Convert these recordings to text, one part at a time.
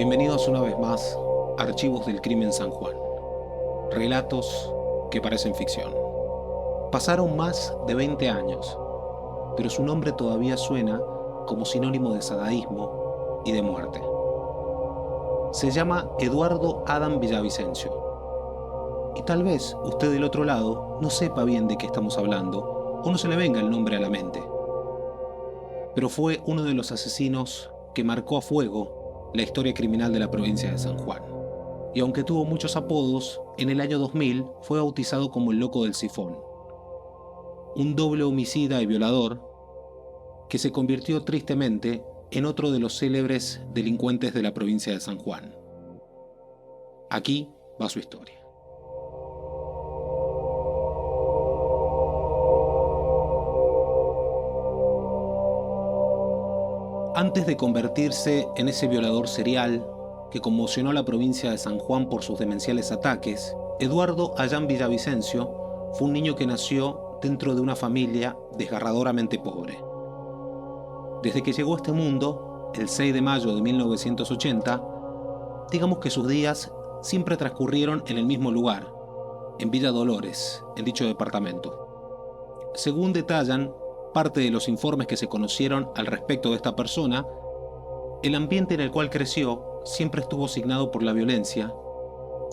Bienvenidos una vez más a Archivos del Crimen San Juan. Relatos que parecen ficción. Pasaron más de 20 años, pero su nombre todavía suena como sinónimo de sadaísmo y de muerte. Se llama Eduardo Adam Villavicencio. Y tal vez usted del otro lado no sepa bien de qué estamos hablando o no se le venga el nombre a la mente. Pero fue uno de los asesinos que marcó a fuego la historia criminal de la provincia de San Juan. Y aunque tuvo muchos apodos, en el año 2000 fue bautizado como el Loco del Sifón. Un doble homicida y violador que se convirtió tristemente en otro de los célebres delincuentes de la provincia de San Juan. Aquí va su historia. Antes de convertirse en ese violador serial que conmocionó a la provincia de San Juan por sus demenciales ataques, Eduardo Adam Villavicencio fue un niño que nació dentro de una familia desgarradoramente pobre. Desde que llegó a este mundo, el 6 de mayo de 1980, digamos que sus días siempre transcurrieron en el mismo lugar, en Villa Dolores, en dicho departamento. Según detallan parte de los informes que se conocieron al respecto de esta persona, el ambiente en el cual creció siempre estuvo signado por la violencia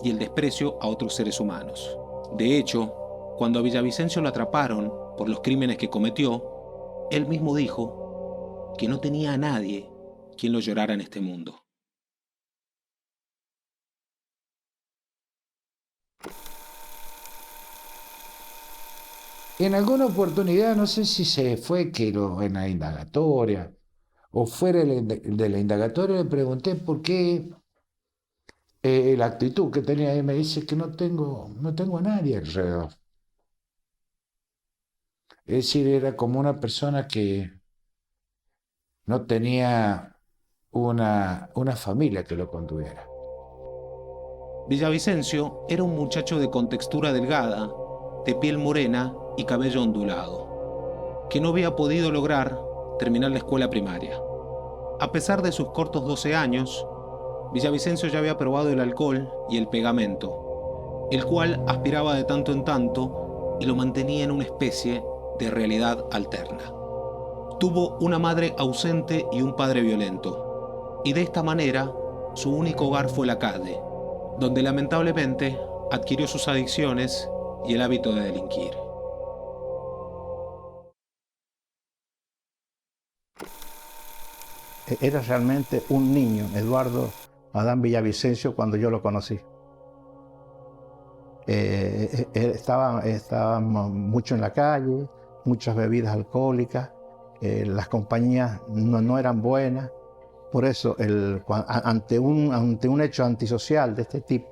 y el desprecio a otros seres humanos. De hecho, cuando a Villavicencio lo atraparon por los crímenes que cometió, él mismo dijo que no tenía a nadie quien lo llorara en este mundo. En alguna oportunidad, no sé si se fue en la indagatoria o fuera de la indagatoria, le pregunté por qué la actitud que tenía y me dice que no tengo a nadie alrededor. Es decir, era como una persona que no tenía una familia que lo contuviera. Villavicencio era un muchacho de contextura delgada, de piel morena y cabello ondulado, que no había podido lograr terminar la escuela primaria. A pesar de sus cortos 12 años, Villavicencio ya había probado el alcohol y el pegamento, el cual aspiraba de tanto en tanto y lo mantenía en una especie de realidad alterna. Tuvo una madre ausente y un padre violento, y de esta manera su único hogar fue la calle, donde lamentablemente adquirió sus adicciones y el hábito de delinquir. Era realmente un niño, Eduardo Adán Villavicencio, cuando yo lo conocí. Estábamos mucho en la calle, muchas bebidas alcohólicas, las compañías no eran buenas. Por eso, ante un hecho antisocial de este tipo,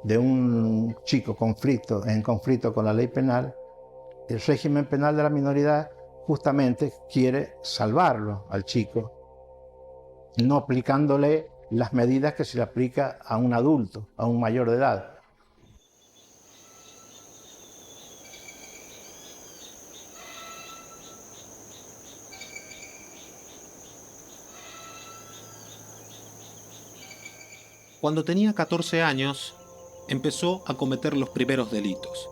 de un chico en conflicto con la ley penal, el régimen penal de la minoridad justamente quiere salvarlo al chico, no aplicándole las medidas que se le aplica a un adulto, a un mayor de edad. Cuando tenía 14 años, empezó a cometer los primeros delitos.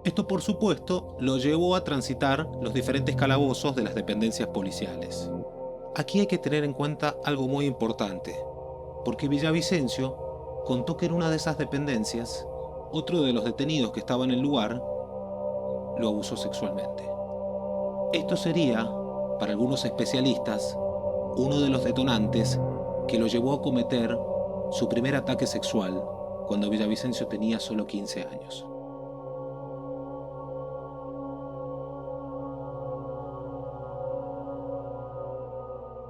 Esto, por supuesto, lo llevó a transitar los diferentes calabozos de las dependencias policiales. Aquí hay que tener en cuenta algo muy importante, porque Villavicencio contó que en una de esas dependencias, otro de los detenidos que estaba en el lugar lo abusó sexualmente. Esto sería, para algunos especialistas, uno de los detonantes que lo llevó a cometer su primer ataque sexual cuando Villavicencio tenía solo 15 años.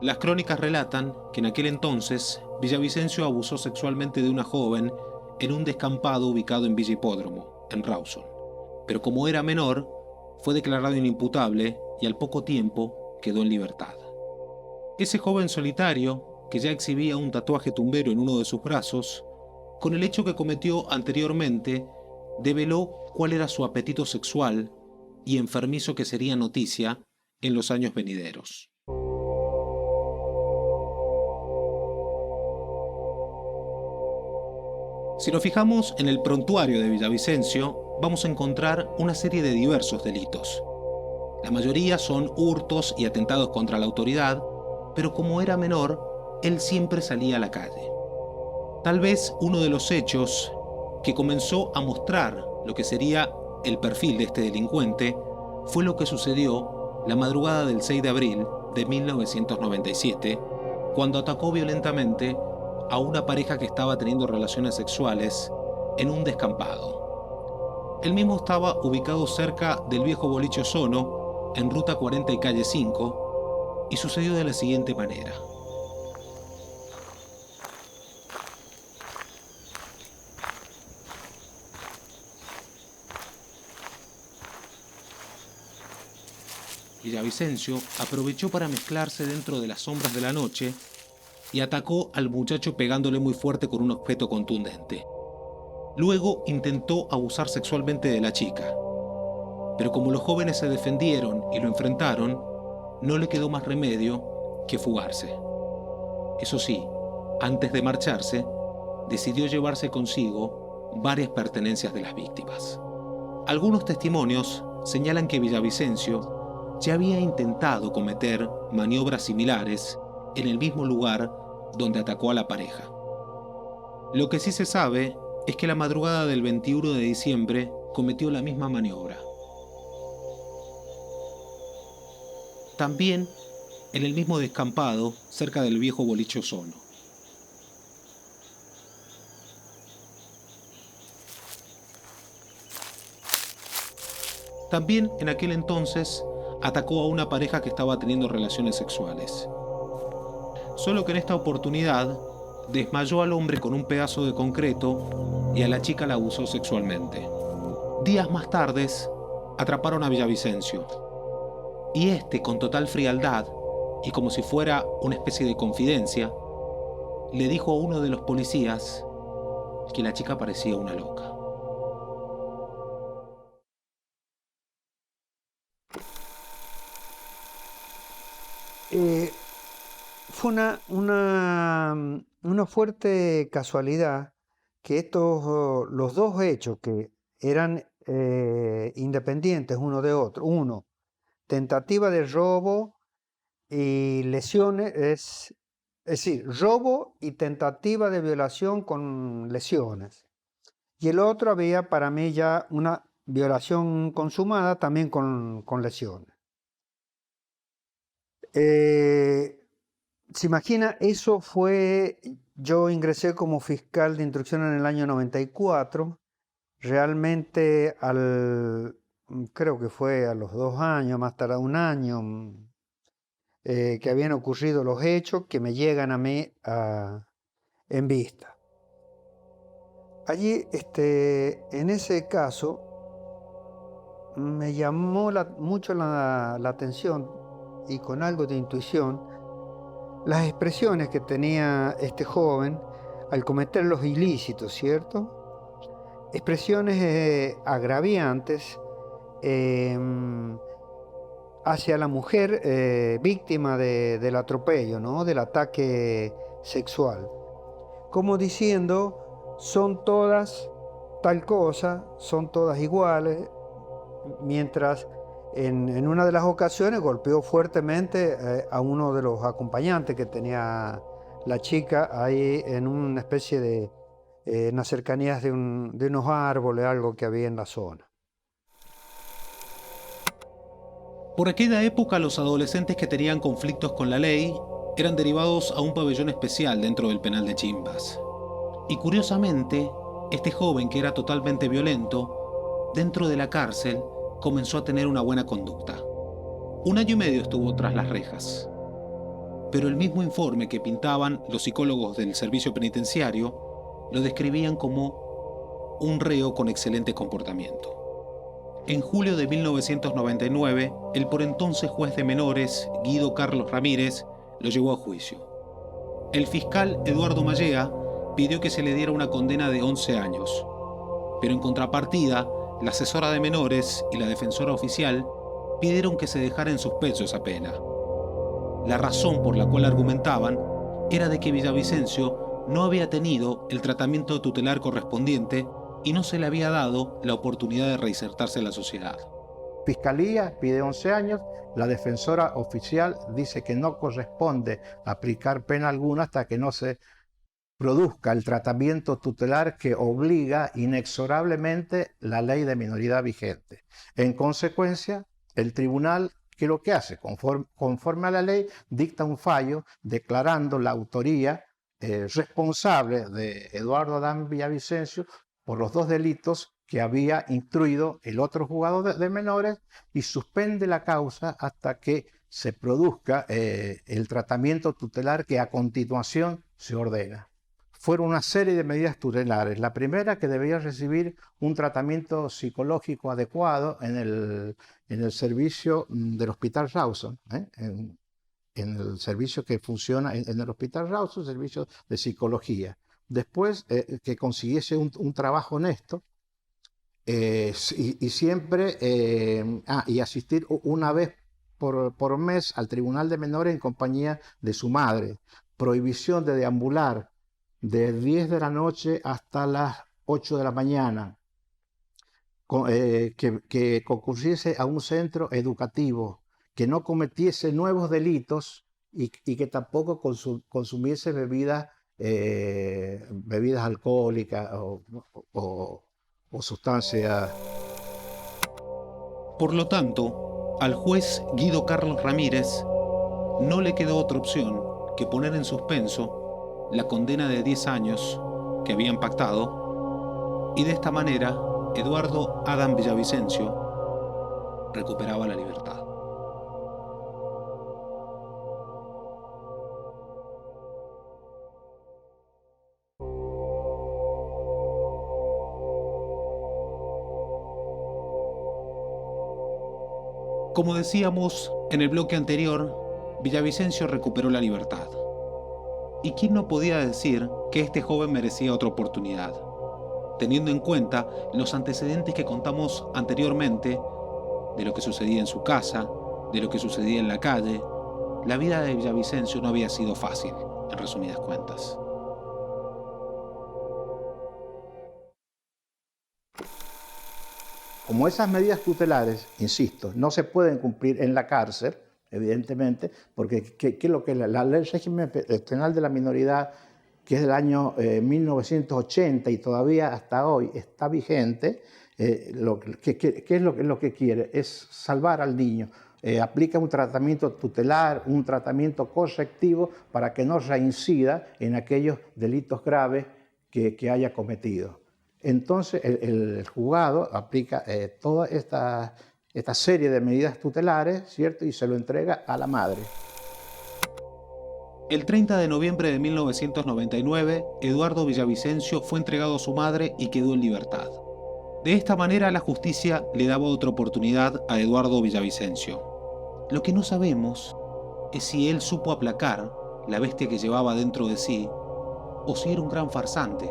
Las crónicas relatan que en aquel entonces Villavicencio abusó sexualmente de una joven en un descampado ubicado en Villa Hipódromo, en Rawson. Pero como era menor, fue declarado inimputable y al poco tiempo quedó en libertad. Ese joven solitario, que ya exhibía un tatuaje tumbero en uno de sus brazos, con el hecho que cometió anteriormente, develó cuál era su apetito sexual y enfermizo que sería noticia en los años venideros. Si nos fijamos en el prontuario de Villavicencio, vamos a encontrar una serie de diversos delitos. La mayoría son hurtos y atentados contra la autoridad, pero como era menor, él siempre salía a la calle. Tal vez uno de los hechos que comenzó a mostrar lo que sería el perfil de este delincuente fue lo que sucedió la madrugada del 6 de abril de 1997, cuando atacó violentamente a una pareja que estaba teniendo relaciones sexuales en un descampado. Él mismo estaba ubicado cerca del viejo boliche Ozono, en Ruta 40 y Calle 5, y sucedió de la siguiente manera. Villavicencio aprovechó para mezclarse dentro de las sombras de la noche y atacó al muchacho pegándole muy fuerte con un objeto contundente. Luego intentó abusar sexualmente de la chica, pero como los jóvenes se defendieron y lo enfrentaron, no le quedó más remedio que fugarse. Eso sí, antes de marcharse, decidió llevarse consigo varias pertenencias de las víctimas. Algunos testimonios señalan que Villavicencio ya había intentado cometer maniobras similares en el mismo lugar donde atacó a la pareja. Lo que sí se sabe es que la madrugada del 21 de diciembre cometió la misma maniobra. También en el mismo descampado, cerca del viejo boliche Ozono. También en aquel entonces atacó a una pareja que estaba teniendo relaciones sexuales. Solo que en esta oportunidad desmayó al hombre con un pedazo de concreto y a la chica la abusó sexualmente. Días más tarde atraparon a Villavicencio y este, con total frialdad y como si fuera una especie de confidencia, le dijo a uno de los policías que la chica parecía una loca. Fue una fuerte casualidad que los dos hechos que eran independientes uno de otro, uno, tentativa de robo y lesiones, es decir, robo y tentativa de violación con lesiones. Y el otro había para mí ya una violación consumada también con lesiones. Se imagina, eso fue, yo ingresé como fiscal de instrucción en el año 94, realmente creo que fue a los 2 años, más tarde 1 año, que habían ocurrido los hechos que me llegan a mí en vista. Allí, en ese caso, me llamó mucho la atención y con algo de intuición, las expresiones que tenía este joven al cometer los ilícitos, ¿cierto? Expresiones agraviantes hacia la mujer víctima del atropello, ¿no? Del ataque sexual. Como diciendo, son todas tal cosa, son todas iguales, mientras en una de las ocasiones golpeó fuertemente a uno de los acompañantes que tenía la chica ahí en una especie de, en las cercanías de unos árboles, algo que había en la zona. Por aquella época, los adolescentes que tenían conflictos con la ley eran derivados a un pabellón especial dentro del penal de Chimbas. Y curiosamente, este joven que era totalmente violento, dentro de la cárcel, comenzó a tener una buena conducta. 1 año y medio estuvo tras las rejas. Pero el mismo informe que pintaban los psicólogos del servicio penitenciario lo describían como un reo con excelente comportamiento. En julio de 1999, el por entonces juez de menores, Guido Carlos Ramírez, lo llevó a juicio. El fiscal Eduardo Mallea pidió que se le diera una condena de 11 años, pero en contrapartida, la asesora de menores y la defensora oficial pidieron que se dejara en suspenso esa pena. La razón por la cual argumentaban era de que Villavicencio no había tenido el tratamiento tutelar correspondiente y no se le había dado la oportunidad de reinsertarse en la sociedad. Fiscalía pide 11 años, la defensora oficial dice que no corresponde aplicar pena alguna hasta que no se produzca el tratamiento tutelar que obliga inexorablemente la ley de minoridad vigente. En consecuencia, el tribunal, ¿qué es lo que hace? Conforme a la ley, dicta un fallo declarando la autoría responsable de Eduardo Adán Villavicencio por los 2 delitos que había instruido el otro jugador de menores y suspende la causa hasta que se produzca el tratamiento tutelar que a continuación se ordena. Fueron una serie de medidas tutelares. La primera, que debía recibir un tratamiento psicológico adecuado en el servicio del Hospital Rawson, en el servicio que funciona en el Hospital Rawson, servicio de psicología. Después, que consiguiese un trabajo honesto y siempre y asistir una vez por mes al Tribunal de Menores en compañía de su madre. Prohibición de deambular de 10 de la noche hasta las 8 de la mañana, que concurriese a un centro educativo, que no cometiese nuevos delitos y que tampoco consumiese bebidas alcohólicas o sustancias. Por lo tanto, al juez Guido Carlos Ramírez no le quedó otra opción que poner en suspenso la condena de 10 años que habían pactado, y de esta manera Eduardo Adán Villavicencio recuperaba la libertad. Como decíamos en el bloque anterior, Villavicencio recuperó la libertad. ¿Y quién no podía decir que este joven merecía otra oportunidad? Teniendo en cuenta los antecedentes que contamos anteriormente, de lo que sucedía en su casa, de lo que sucedía en la calle, la vida de Villavicencio no había sido fácil, en resumidas cuentas. Como esas medidas tutelares, insisto, no se pueden cumplir en la cárcel, evidentemente, porque ¿qué es lo que la ley del régimen penal de la minoridad, que es del año 1980 y todavía hasta hoy está vigente, ¿qué es lo que quiere? Es salvar al niño. Aplica un tratamiento tutelar, un tratamiento correctivo para que no reincida en aquellos delitos graves que haya cometido. Entonces el juzgado aplica toda esta serie de medidas tutelares, ¿cierto? Y se lo entrega a la madre. El 30 de noviembre de 1999, Eduardo Villavicencio fue entregado a su madre y quedó en libertad. De esta manera, la justicia le daba otra oportunidad a Eduardo Villavicencio. Lo que no sabemos es si él supo aplacar la bestia que llevaba dentro de sí o si era un gran farsante,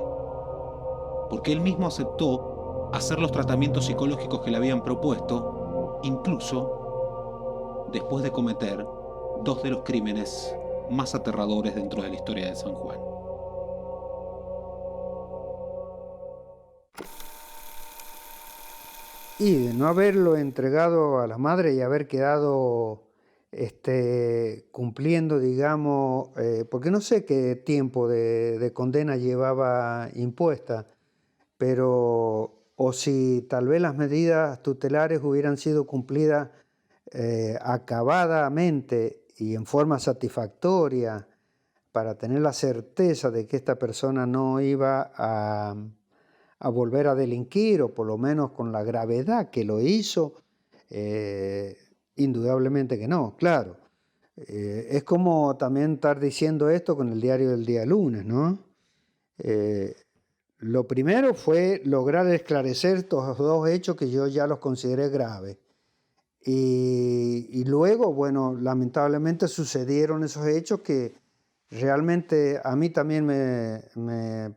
porque él mismo aceptó hacer los tratamientos psicológicos que le habían propuesto, incluso después de cometer 2 de los crímenes más aterradores dentro de la historia de San Juan. Y de no haberlo entregado a la madre y haber quedado cumpliendo, digamos, porque no sé qué tiempo de condena llevaba impuesta, pero o si tal vez las medidas tutelares hubieran sido cumplidas acabadamente y en forma satisfactoria para tener la certeza de que esta persona no iba a volver a delinquir, o por lo menos con la gravedad que lo hizo, indudablemente que no, claro. Es como también estar diciendo esto con el diario del día lunes, ¿no? Lo primero fue lograr esclarecer estos 2 hechos que yo ya los consideré graves. Y luego, bueno, lamentablemente sucedieron esos hechos que realmente a mí también me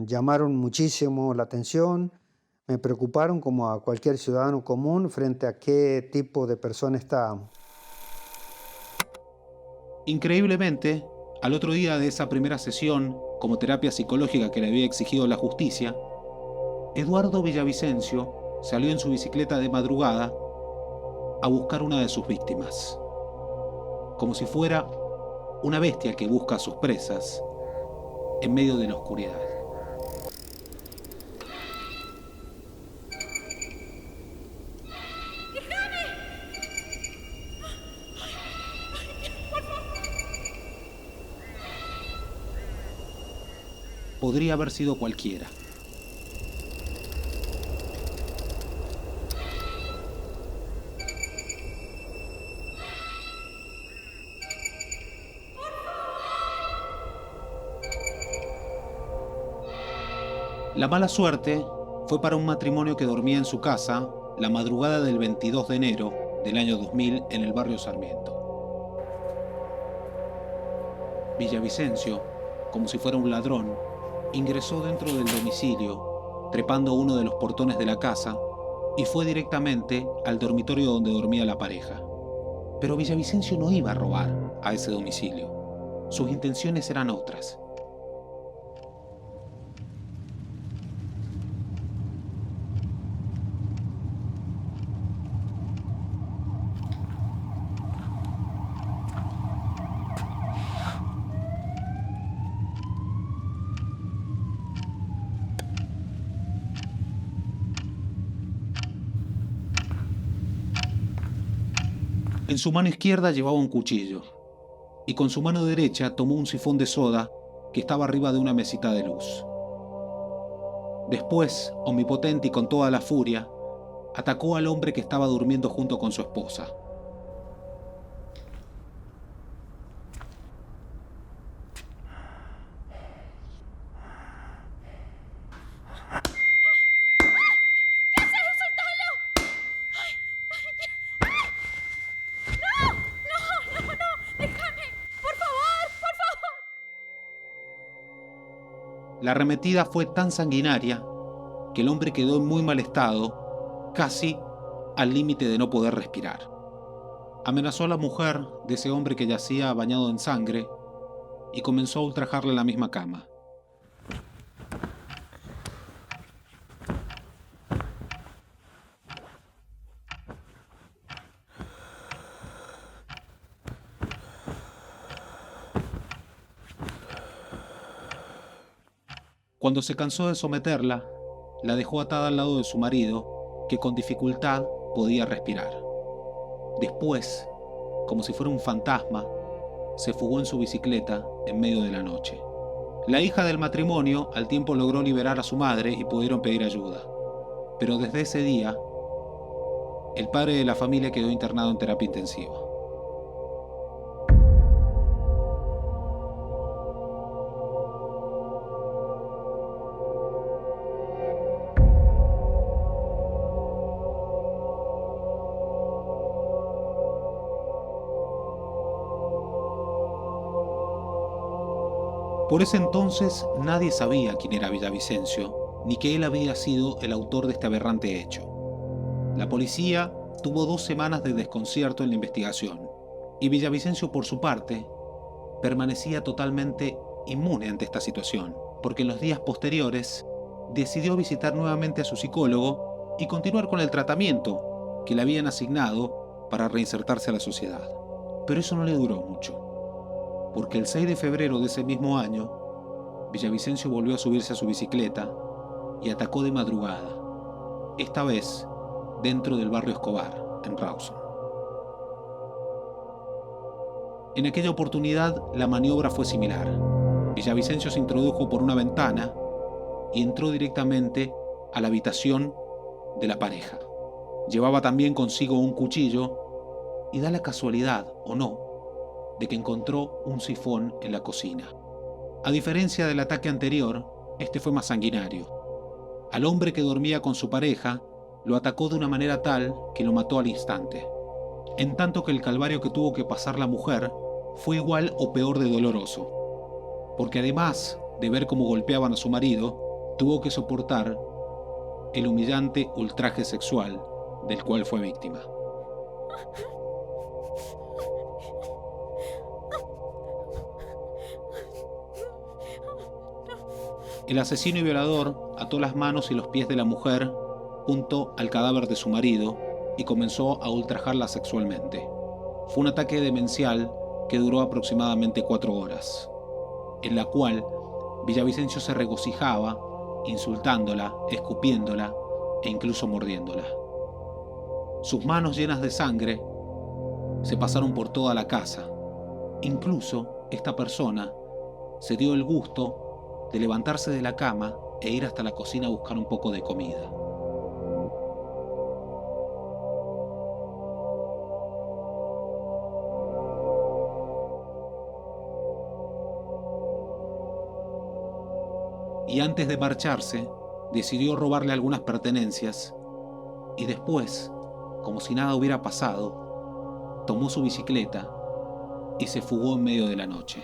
llamaron muchísimo la atención, me preocuparon como a cualquier ciudadano común frente a qué tipo de persona estábamos. Increíblemente, Al otro día de esa primera sesión, como terapia psicológica que le había exigido la justicia, Eduardo Villavicencio salió en su bicicleta de madrugada a buscar una de sus víctimas, como si fuera una bestia que busca a sus presas en medio de la oscuridad. Podría haber sido cualquiera. La mala suerte fue para un matrimonio que dormía en su casa la madrugada del 22 de enero del año 2000 en el barrio Sarmiento. Villavicencio, como si fuera un ladrón, ingresó dentro del domicilio, trepando uno de los portones de la casa, y fue directamente al dormitorio donde dormía la pareja. Pero Villavicencio no iba a robar a ese domicilio. Sus intenciones eran otras. En su mano izquierda llevaba un cuchillo, y con su mano derecha tomó un sifón de soda que estaba arriba de una mesita de luz. Después, omnipotente y con toda la furia, atacó al hombre que estaba durmiendo junto con su esposa. La arremetida fue tan sanguinaria que el hombre quedó en muy mal estado, casi al límite de no poder respirar. Amenazó a la mujer de ese hombre que yacía bañado en sangre y comenzó a ultrajarle en la misma cama. Cuando se cansó de someterla, la dejó atada al lado de su marido, que con dificultad podía respirar. Después, como si fuera un fantasma, se fugó en su bicicleta en medio de la noche. La hija del matrimonio al tiempo logró liberar a su madre y pudieron pedir ayuda. Pero desde ese día, el padre de la familia quedó internado en terapia intensiva. Por ese entonces nadie sabía quién era Villavicencio, ni que él había sido el autor de este aberrante hecho. La policía tuvo 2 semanas de desconcierto en la investigación, y Villavicencio, por su parte, permanecía totalmente inmune ante esta situación, porque en los días posteriores decidió visitar nuevamente a su psicólogo y continuar con el tratamiento que le habían asignado para reinsertarse a la sociedad. Pero eso no le duró mucho, porque el 6 de febrero de ese mismo año, Villavicencio volvió a subirse a su bicicleta y atacó de madrugada, esta vez dentro del barrio Escobar, en Rawson. En aquella oportunidad, la maniobra fue similar. Villavicencio se introdujo por una ventana y entró directamente a la habitación de la pareja. Llevaba también consigo un cuchillo y da la casualidad, o no, de que encontró un sifón en la cocina. A diferencia del ataque anterior, este fue más sanguinario. Al hombre que dormía con su pareja, lo atacó de una manera tal que lo mató al instante, en tanto que el calvario que tuvo que pasar la mujer fue igual o peor de doloroso, porque además de ver cómo golpeaban a su marido, tuvo que soportar el humillante ultraje sexual del cual fue víctima. El asesino y violador ató las manos y los pies de la mujer junto al cadáver de su marido y comenzó a ultrajarla sexualmente. Fue un ataque demencial que duró aproximadamente 4 horas, en la cual Villavicencio se regocijaba, insultándola, escupiéndola e incluso mordiéndola. Sus manos llenas de sangre se pasaron por toda la casa. Incluso esta persona se dio el gusto de levantarse de la cama e ir hasta la cocina a buscar un poco de comida. Y antes de marcharse, decidió robarle algunas pertenencias y después, como si nada hubiera pasado, tomó su bicicleta y se fugó en medio de la noche.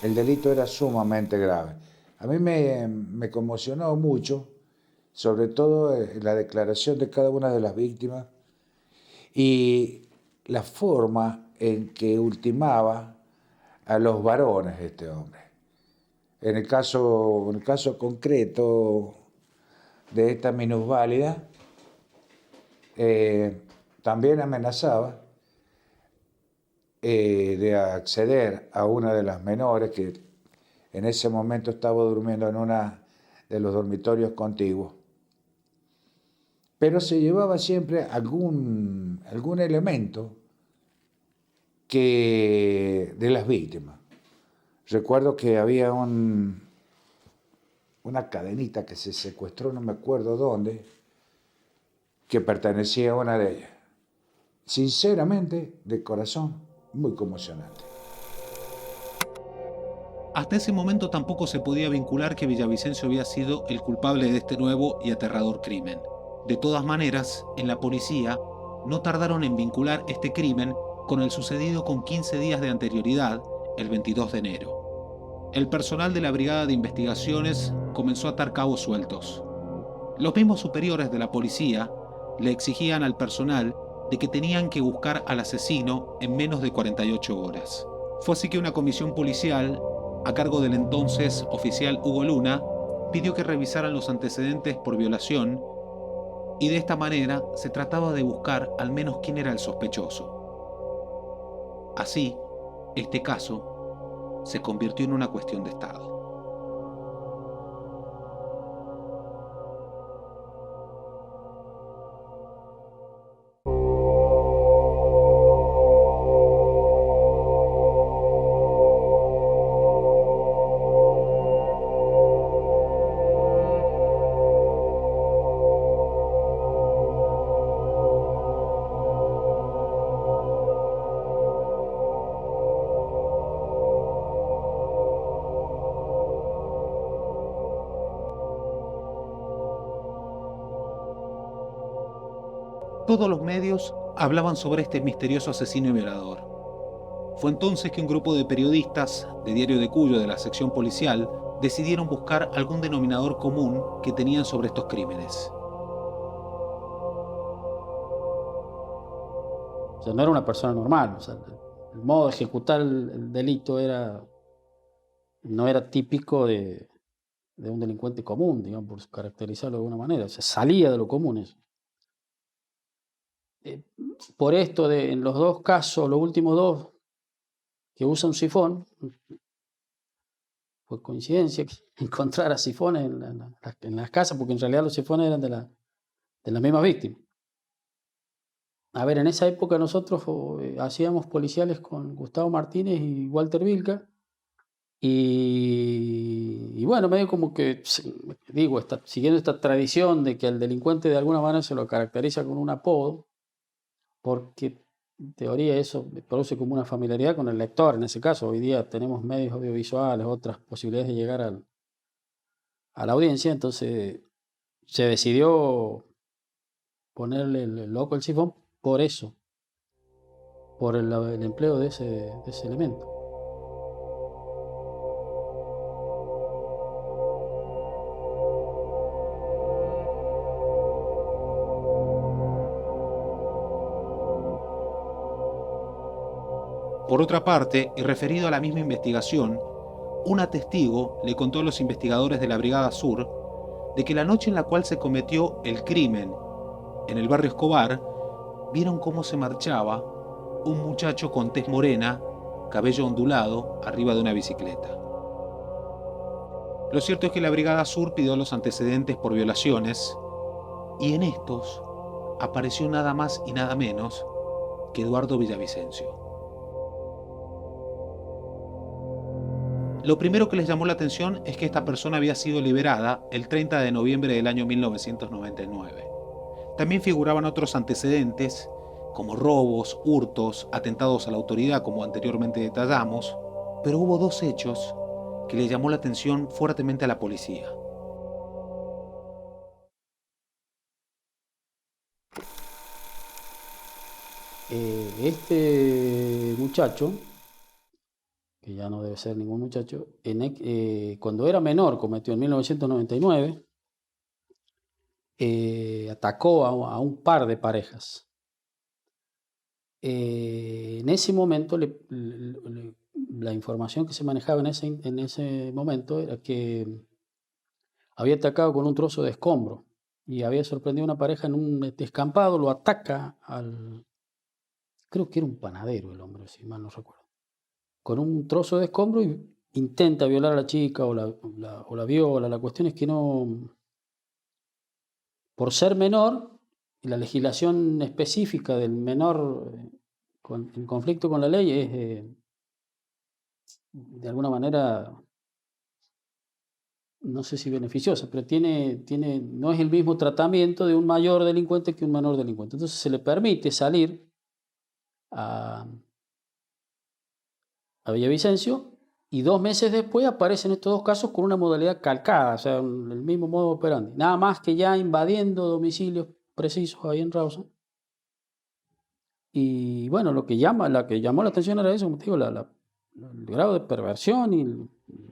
El delito era sumamente grave. A mí me conmocionó mucho, sobre todo la declaración de cada una de las víctimas y la forma en que ultimaba a los varones este hombre. En el caso concreto de esta minusválida, también amenazaba de acceder a una de las menores que en ese momento estaba durmiendo en uno de los dormitorios contiguos. Pero se llevaba siempre algún elemento de las víctimas. Recuerdo que había una cadenita que se secuestró, no me acuerdo dónde, que pertenecía a una de ellas. Sinceramente, de corazón, muy conmocionante. Hasta ese momento tampoco se podía vincular que Villavicencio había sido el culpable de este nuevo y aterrador crimen. De todas maneras, en la policía no tardaron en vincular este crimen con el sucedido con 15 días de anterioridad, el 22 de enero. El personal de la Brigada de Investigaciones comenzó a atar cabos sueltos. Los mismos superiores de la policía le exigían al personal de que tenían que buscar al asesino en menos de 48 horas. Fue así que una comisión policial, a cargo del entonces oficial Hugo Luna, pidió que revisaran los antecedentes por violación y de esta manera se trataba de buscar al menos quién era el sospechoso. Así, este caso se convirtió en una cuestión de Estado. Todos los medios hablaban sobre este misterioso asesino y violador. Fue entonces que un grupo de periodistas de Diario de Cuyo, de la sección policial, decidieron buscar algún denominador común que tenían sobre estos crímenes. O sea, no era una persona normal. O sea, el modo de ejecutar el delito no era típico de un delincuente común, digamos, por caracterizarlo de alguna manera. O sea, salía de lo común eso. Por esto, en los dos casos, los últimos dos, que usa un sifón, fue coincidencia que encontrara sifones en las casas, porque en realidad los sifones eran de las mismas víctimas. A ver, en esa época nosotros hacíamos policiales con Gustavo Martínez y Walter Vilca, y bueno, medio como que, digo, siguiendo esta tradición de que al delincuente de alguna manera se lo caracteriza con un apodo, porque en teoría eso produce como una familiaridad con el lector. En ese caso, hoy día tenemos medios audiovisuales, otras posibilidades de llegar a la audiencia, entonces se decidió ponerle el loco al sifón por eso, por el empleo de ese elemento. Por otra parte, y referido a la misma investigación, una testigo le contó a los investigadores de la Brigada Sur de que la noche en la cual se cometió el crimen en el barrio Escobar, vieron cómo se marchaba un muchacho con tez morena, cabello ondulado, arriba de una bicicleta. Lo cierto es que la Brigada Sur pidió los antecedentes por violaciones y en estos apareció nada más y nada menos que Eduardo Villavicencio. Lo primero que les llamó la atención es que esta persona había sido liberada el 30 de noviembre del año 1999. También figuraban otros antecedentes, como robos, hurtos, atentados a la autoridad, como anteriormente detallamos, pero hubo dos hechos que le llamó la atención fuertemente a la policía. Este muchacho, que ya no debe ser ningún muchacho, cuando era menor, cometió en 1999, atacó a un par de parejas. En ese momento, la información que se manejaba en ese momento era que había atacado con un trozo de escombro y había sorprendido a una pareja en un descampado, lo ataca creo que era un panadero el hombre, si mal no recuerdo, con un trozo de escombro y intenta violar a la chica o la viola. La cuestión es que no, por ser menor, la legislación específica del menor en conflicto con la ley es de alguna manera, no sé si beneficiosa, pero no es el mismo tratamiento de un mayor delincuente que un menor delincuente. Entonces se le permite salir a Villavicencio y 2 meses después aparecen estos dos casos con una modalidad calcada, o sea, el mismo modo operandi. Nada más que ya invadiendo domicilios precisos ahí en Rawson. Y bueno, la que llamó la atención era eso, como te digo, el grado de perversión y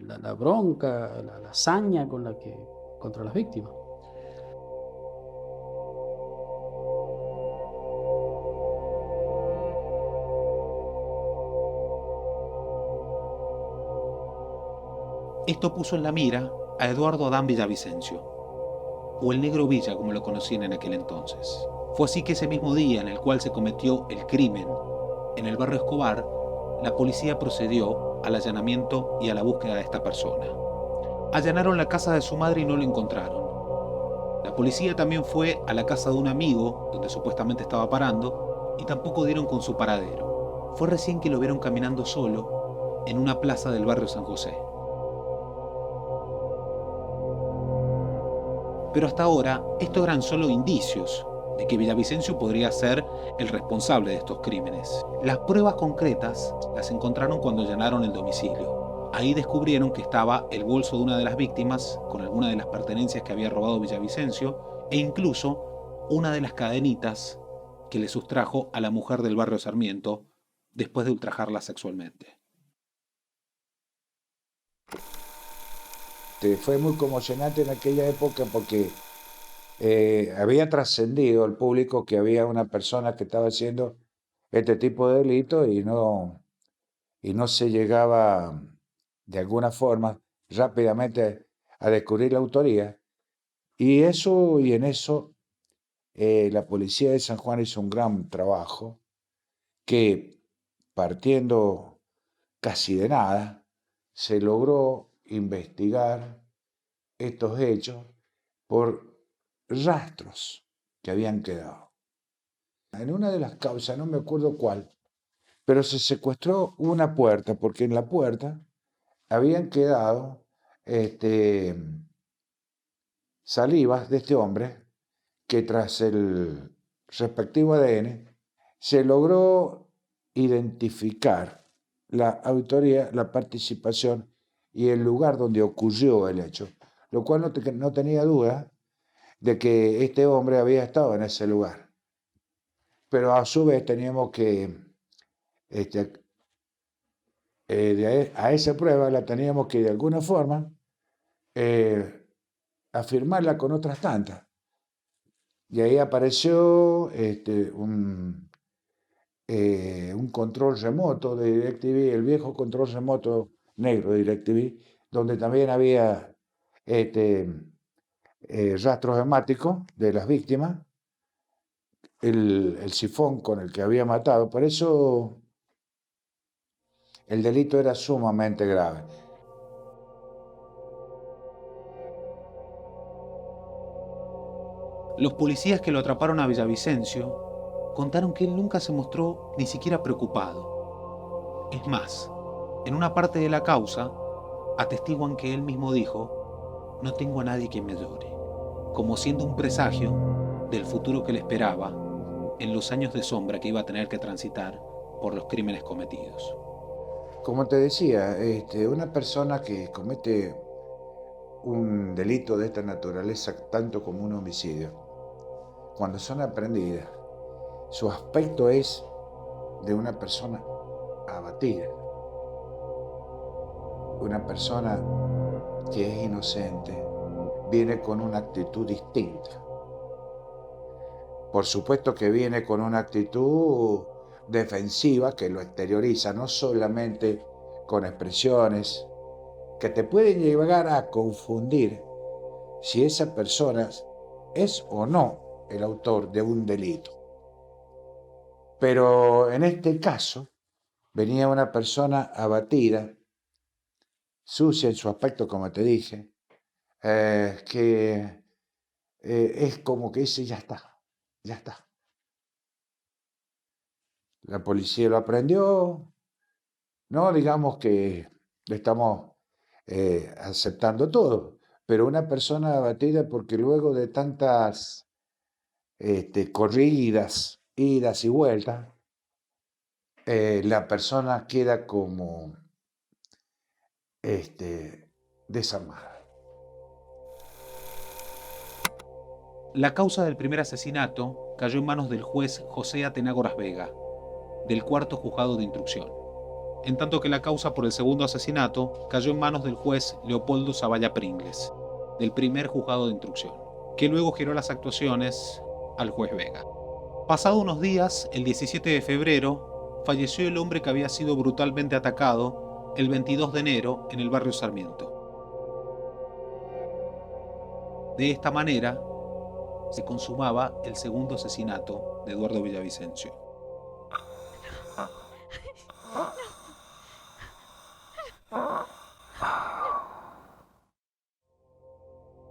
la bronca, la hazaña contra las víctimas. Esto puso en la mira a Eduardo Adán Villavicencio, o el Negro Villa como lo conocían en aquel entonces. Fue así que ese mismo día en el cual se cometió el crimen en el barrio Escobar, la policía procedió al allanamiento y a la búsqueda de esta persona. Allanaron la casa de su madre y no lo encontraron. La policía también fue a la casa de un amigo donde supuestamente estaba parando y tampoco dieron con su paradero. Fue recién que lo vieron caminando solo en una plaza del barrio San José. Pero hasta ahora, estos eran solo indicios de que Villavicencio podría ser el responsable de estos crímenes. Las pruebas concretas las encontraron cuando allanaron el domicilio. Ahí descubrieron que estaba el bolso de una de las víctimas con algunas de las pertenencias que había robado Villavicencio e incluso una de las cadenitas que le sustrajo a la mujer del barrio Sarmiento después de ultrajarla sexualmente. Fue muy conmocionante en aquella época porque había trascendido al público que había una persona que estaba haciendo este tipo de delito y no se llegaba de alguna forma rápidamente a descubrir la autoría. Y en eso la policía de San Juan hizo un gran trabajo que, partiendo casi de nada, se logró investigar estos hechos por rastros que habían quedado. En una de las causas, no me acuerdo cuál, pero se secuestró una puerta, porque en la puerta habían quedado salivas de este hombre que tras el respectivo ADN se logró identificar la autoría, la participación y el lugar donde ocurrió el hecho, lo cual no tenía duda de que este hombre había estado en ese lugar. Pero a su vez teníamos que, a esa prueba la teníamos que de alguna forma afirmarla con otras tantas. Y ahí apareció un control remoto de DirecTV, el viejo control remoto negro de DirecTV, donde también había rastros hemáticos de las víctimas, el sifón con el que había matado. Por eso el delito era sumamente grave. Los policías que lo atraparon a Villavicencio contaron que él nunca se mostró ni siquiera preocupado. Es más, en una parte de la causa atestiguan que él mismo dijo: no tengo a nadie que me llore, como siendo un presagio del futuro que le esperaba en los años de sombra que iba a tener que transitar por los crímenes cometidos. Como te decía, una persona que comete un delito de esta naturaleza, tanto como un homicidio, cuando son aprendidas, su aspecto es de una persona abatida, una persona que es inocente, viene con una actitud distinta. Por supuesto que viene con una actitud defensiva que lo exterioriza, no solamente con expresiones que te pueden llegar a confundir si esa persona es o no el autor de un delito. Pero en este caso venía una persona abatida, sucia en su aspecto, como te dije, que es como que dice: ya está, ya está. La policía lo aprendió, no digamos que le estamos aceptando todo, pero una persona abatida porque luego de tantas corridas, idas y vueltas, la persona queda como desarmada. La causa del primer asesinato cayó en manos del juez José Atenágoras Vega, del cuarto juzgado de instrucción, en tanto que la causa por el segundo asesinato cayó en manos del juez Leopoldo Zavalla Pringles, del primer juzgado de instrucción, que luego giró las actuaciones al juez Vega. Pasado unos días, el 17 de febrero, falleció el hombre que había sido brutalmente atacado el 22 de enero en el barrio Sarmiento. De esta manera, se consumaba el segundo asesinato de Eduardo Villavicencio.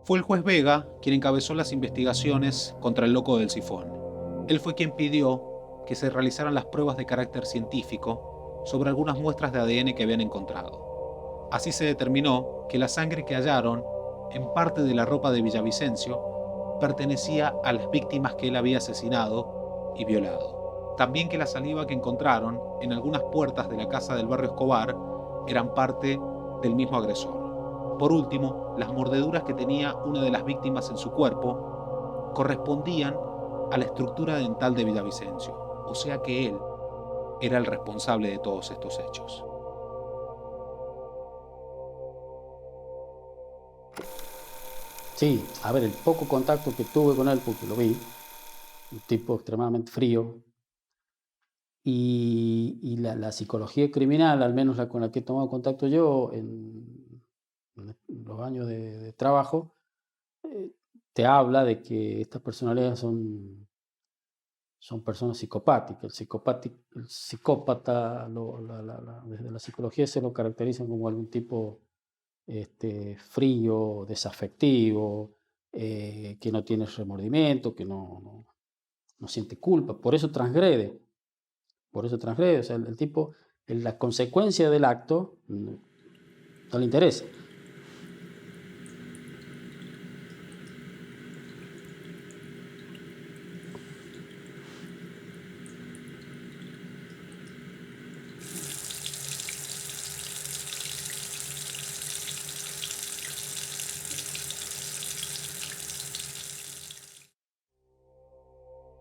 Fue el juez Vega quien encabezó las investigaciones contra el loco del sifón. Él fue quien pidió que se realizaran las pruebas de carácter científico sobre algunas muestras de ADN que habían encontrado. Así se determinó que la sangre que hallaron en parte de la ropa de Villavicencio pertenecía a las víctimas que él había asesinado y violado. También que la saliva que encontraron en algunas puertas de la casa del barrio Escobar eran parte del mismo agresor. Por último, las mordeduras que tenía una de las víctimas en su cuerpo correspondían a la estructura dental de Villavicencio, o sea que él era el responsable de todos estos hechos. Sí, a ver, el poco contacto que tuve con él, porque lo vi, un tipo extremadamente frío, y la psicología criminal, al menos la con la que he tomado contacto yo en los años de trabajo, te habla de que estas personalidades son personas psicopáticas. El psicópata desde la psicología se lo caracterizan como algún tipo frío, desafectivo, que no tiene remordimiento, que no siente culpa, por eso transgrede. O sea, el tipo, la consecuencia del acto no le interesa.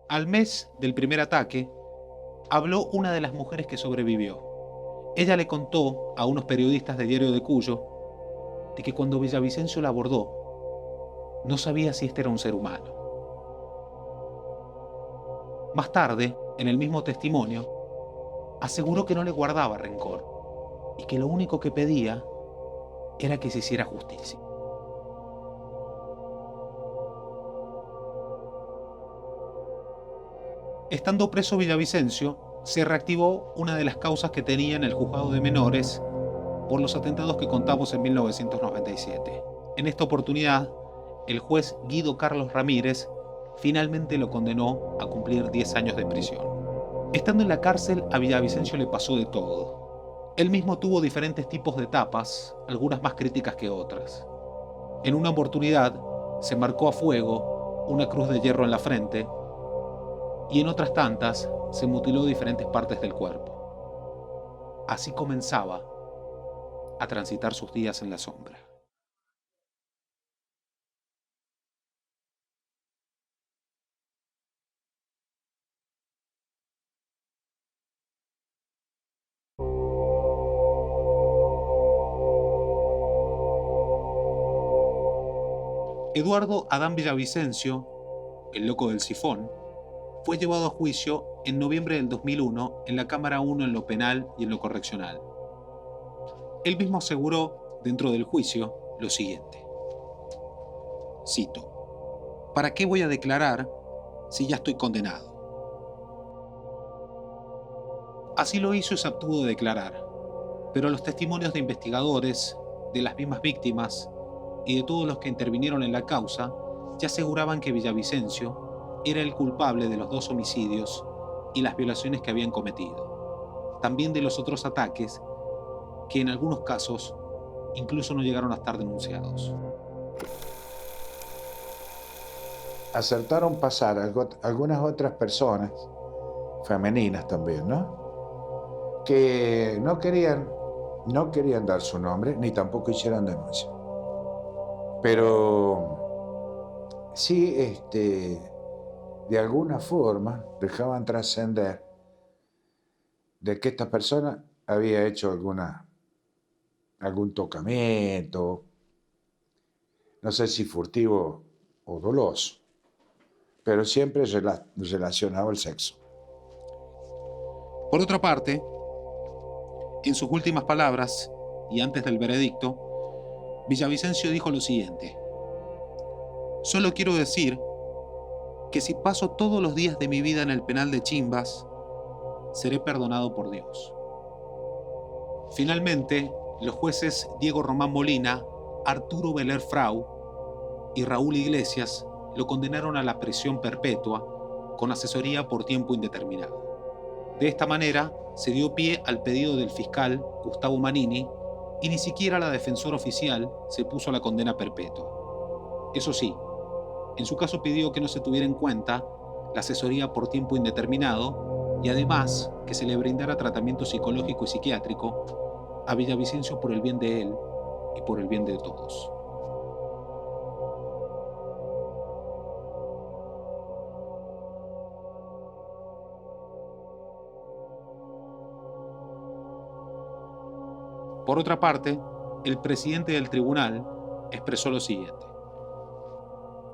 Al mes del primer ataque, habló una de las mujeres que sobrevivió. Ella le contó a unos periodistas de Diario de Cuyo de que cuando Villavicencio la abordó, no sabía si este era un ser humano. Más tarde, en el mismo testimonio, aseguró que no le guardaba rencor y que lo único que pedía era que se hiciera justicia. Estando preso Villavicencio, se reactivó una de las causas que tenía en el juzgado de menores por los atentados que contamos en 1997. En esta oportunidad, el juez Guido Carlos Ramírez finalmente lo condenó a cumplir 10 años de prisión. Estando en la cárcel, a Villavicencio le pasó de todo. Él mismo tuvo diferentes tipos de etapas, algunas más críticas que otras. En una oportunidad, se marcó a fuego una cruz de hierro en la frente y en otras tantas se mutiló diferentes partes del cuerpo. Así comenzaba a transitar sus días en la sombra. Eduardo Adán Villavicencio, el loco del sifón, fue llevado a juicio en noviembre del 2001 en la Cámara 1 en lo penal y en lo correccional. Él mismo aseguró, dentro del juicio, lo siguiente. Cito: ¿para qué voy a declarar si ya estoy condenado? Así lo hizo y se abstuvo de declarar, pero los testimonios de investigadores, de las mismas víctimas y de todos los que intervinieron en la causa ya aseguraban que Villavicencio era el culpable de los 2 homicidios y las violaciones que habían cometido, también de los otros ataques que en algunos casos incluso no llegaron a estar denunciados. Acertaron pasar algunas otras personas, femeninas también, ¿no? Que no querían dar su nombre ni tampoco hicieran denuncia. Pero sí, de alguna forma dejaban trascender de que esta persona había hecho algún tocamiento, no sé si furtivo o doloso, pero siempre relacionado al sexo. Por otra parte, en sus últimas palabras y antes del veredicto, Villavicencio dijo lo siguiente: solo quiero decir que si paso todos los días de mi vida en el penal de Chimbas, seré perdonado por Dios. Finalmente, los jueces Diego Román Molina, Arturo Beler Frau y Raúl Iglesias lo condenaron a la prisión perpetua con asesoría por tiempo indeterminado. De esta manera, se dio pie al pedido del fiscal Gustavo Manini y ni siquiera la defensora oficial se puso a la condena perpetua. Eso sí, en su caso pidió que no se tuviera en cuenta la asesoría por tiempo indeterminado y además que se le brindara tratamiento psicológico y psiquiátrico a Villavicencio por el bien de él y por el bien de todos. Por otra parte, el presidente del tribunal expresó lo siguiente: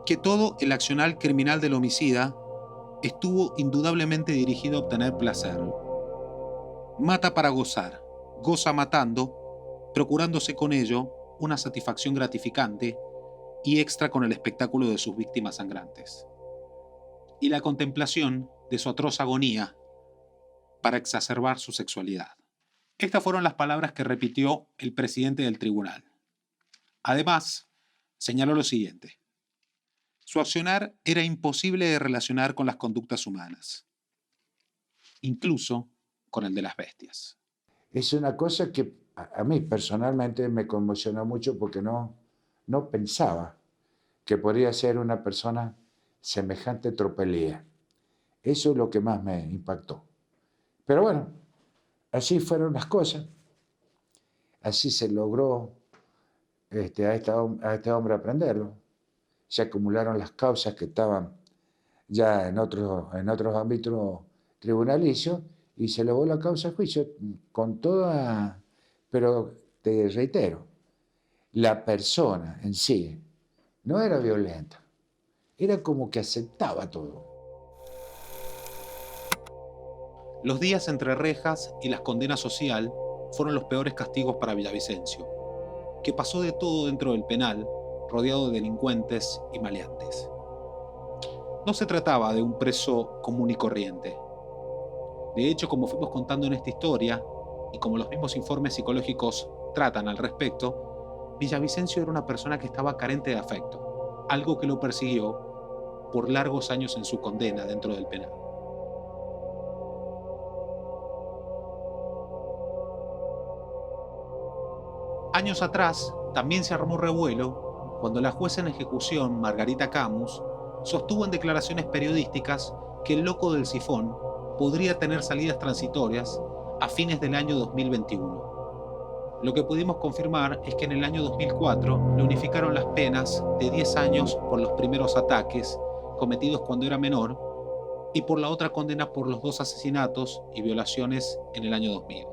que todo el accionar criminal del homicida estuvo indudablemente dirigido a obtener placer. Mata para gozar, goza matando, procurándose con ello una satisfacción gratificante y extra con el espectáculo de sus víctimas sangrantes, y la contemplación de su atroz agonía para exacerbar su sexualidad. Estas fueron las palabras que repitió el presidente del tribunal. Además, señaló lo siguiente: su accionar era imposible de relacionar con las conductas humanas, incluso con el de las bestias. Es una cosa que a mí personalmente me conmocionó mucho porque no pensaba que podría ser una persona semejante tropelía. Eso es lo que más me impactó. Pero bueno, así fueron las cosas. Así se logró a este hombre aprenderlo. Se acumularon las causas que estaban ya en otros ámbitos tribunalicios, y se elevó la causa a juicio con toda, pero te reitero, la persona en sí no era violenta, era como que aceptaba todo. Los días entre rejas y las condenas social fueron los peores castigos para Villavicencio, que pasó de todo dentro del penal, rodeado de delincuentes y maleantes. No se trataba de un preso común y corriente. De hecho, como fuimos contando en esta historia, y como los mismos informes psicológicos tratan al respecto, Villavicencio era una persona que estaba carente de afecto, algo que lo persiguió por largos años en su condena dentro del penal. Años atrás, también se armó revuelo cuando la jueza en ejecución, Margarita Camus, sostuvo en declaraciones periodísticas que el loco del sifón podría tener salidas transitorias a fines del año 2021. Lo que pudimos confirmar es que en el año 2004 le unificaron las penas de 10 años por los primeros ataques cometidos cuando era menor y por la otra condena por los 2 asesinatos y violaciones en el año 2000.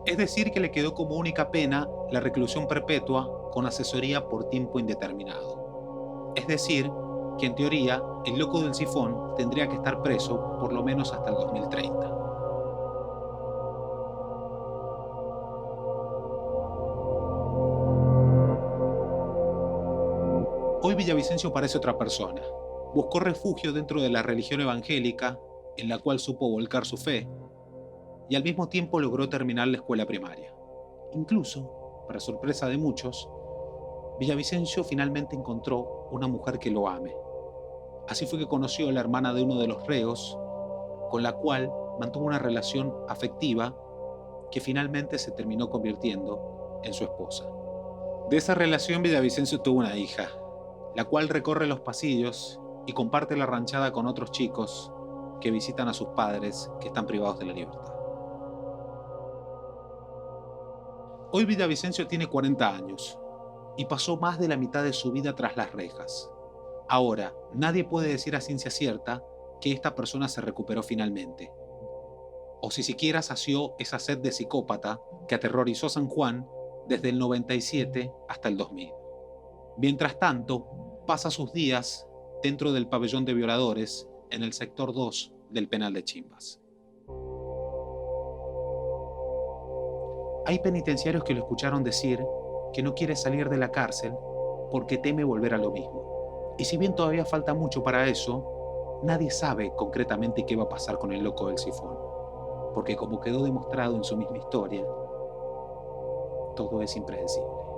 Es decir, que le quedó como única pena la reclusión perpetua con asesoría por tiempo indeterminado. Es decir, que en teoría el loco del sifón tendría que estar preso por lo menos hasta el 2030. Hoy Villavicencio parece otra persona. Buscó refugio dentro de la religión evangélica, en la cual supo volcar su fe, y al mismo tiempo logró terminar la escuela primaria. Incluso, para sorpresa de muchos, Villavicencio finalmente encontró una mujer que lo ame. Así fue que conoció a la hermana de uno de los reos, con la cual mantuvo una relación afectiva que finalmente se terminó convirtiendo en su esposa. De esa relación Villavicencio tuvo una hija, la cual recorre los pasillos y comparte la ranchada con otros chicos que visitan a sus padres que están privados de la libertad. Hoy Villavicencio tiene 40 años y pasó más de la mitad de su vida tras las rejas. Ahora, nadie puede decir a ciencia cierta que esta persona se recuperó finalmente, o si siquiera sació esa sed de psicópata que aterrorizó a San Juan desde el 97 hasta el 2000. Mientras tanto, pasa sus días dentro del pabellón de violadores en el sector 2 del penal de Chimbas. Hay penitenciarios que lo escucharon decir que no quiere salir de la cárcel porque teme volver a lo mismo. Y si bien todavía falta mucho para eso, nadie sabe concretamente qué va a pasar con el loco del sifón, porque como quedó demostrado en su misma historia, todo es impredecible.